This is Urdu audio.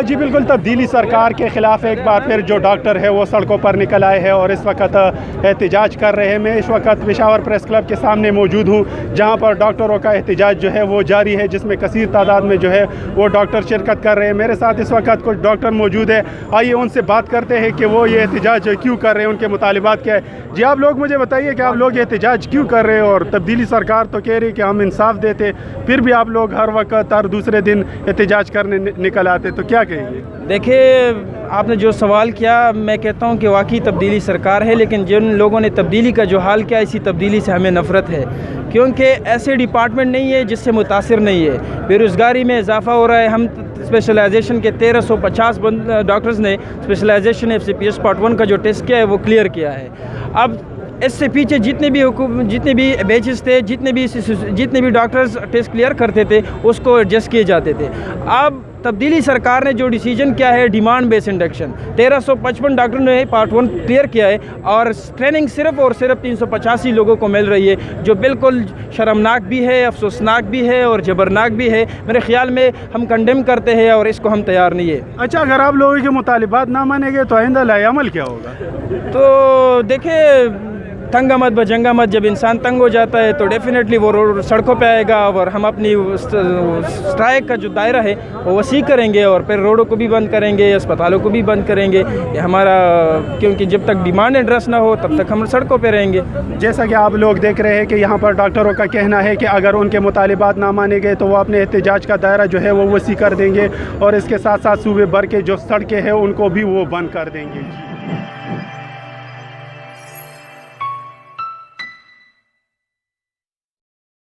جی بالکل، تبدیلی سرکار کے خلاف ایک بار پھر جو ڈاکٹر ہے وہ سڑکوں پر نکل آئے ہیں اور اس وقت احتجاج کر رہے ہیں۔ میں اس وقت پشاور پریس کلب کے سامنے موجود ہوں جہاں پر ڈاکٹروں کا احتجاج جو ہے وہ جاری ہے، جس میں کثیر تعداد میں جو ہے وہ ڈاکٹر شرکت کر رہے ہیں۔ میرے ساتھ اس وقت کچھ ڈاکٹر موجود ہے، آئیے ان سے بات کرتے ہیں کہ وہ یہ احتجاج کیوں کر رہے ہیں، ان کے مطالبات کیا ہے۔ جی آپ لوگ مجھے بتائیے کہ آپ لوگ یہ احتجاج کیوں کر رہے ہیں، اور تبدیلی سرکار تو کہہ رہی کہ ہم انصاف دیتے، پھر بھی آپ لوگ ہر وقت ہر دوسرے دن احتجاج کرنے نکل آتے، تو کیا کہیں گے؟ دیکھیے، آپ نے جو سوال کیا، میں کہتا ہوں کہ واقعی تبدیلی سرکار ہے، لیکن جن لوگوں نے تبدیلی کا جو حال کیا، اسی تبدیلی سے ہمیں نفرت ہے، کیونکہ ایسے ڈپارٹمنٹ نہیں ہے جس سے متاثر نہیں ہے۔ بے روزگاری میں اضافہ ہو رہا ہے۔ ہم اسپیشلائزیشن کے 1350 ڈاکٹرز نے اسپیشلائزیشن FCPS پارٹ 1 کا جو ٹیسٹ کیا ہے وہ کلیئر کیا ہے۔ اب اس سے پیچھے جتنے بھی بیچز تھے، جتنے بھی ڈاکٹرز ٹیسٹ کلیئر کرتے تھے، اس کو ایڈجسٹ کیے جاتے تھے۔ اب تبدیلی سرکار نے جو ڈیسیجن کیا ہے، ڈیمانڈ بیس انڈکشن، 1355 ڈاکٹر نے پارٹ 1 کلیئر کیا ہے، اور ٹریننگ صرف اور صرف 385 لوگوں کو مل رہی ہے، جو بالکل شرمناک بھی ہے، افسوسناک بھی ہے اور جبرناک بھی ہے۔ میرے خیال میں ہم کنڈیم کرتے ہیں اور اس کو ہم تیار نہیں ہے۔ اچھا، اگر آپ لوگوں کے مطالبات نہ مانیں گے تو آئندہ لائحہ عمل کیا ہوگا؟ تو دیکھیں، تنگ آمد بجنگ آمد، جب انسان تنگ ہو جاتا ہے تو ڈیفینیٹلی وہ سڑکوں پہ آئے گا، اور ہم اپنی اسٹرائک کا جو دائرہ ہے وہ وسیع کریں گے، اور پھر روڈوں کو بھی بند کریں گے، اسپتالوں کو بھی بند کریں گے۔ یہ ہمارا، کیونکہ جب تک ڈیمانڈ ایڈریس نہ ہو تب تک ہم سڑکوں پہ رہیں گے۔ جیسا کہ آپ لوگ دیکھ رہے ہیں کہ یہاں پر ڈاکٹروں کا کہنا ہے کہ اگر ان کے مطالبات نہ مانے گئے تو وہ اپنے احتجاج کا دائرہ جو ہے وہ وسیع کر دیں گے، اور اس کے ساتھ ساتھ صوبے بھر کے جو سڑکیں ہیں ان کو بھی وہ بند کر دیں گے۔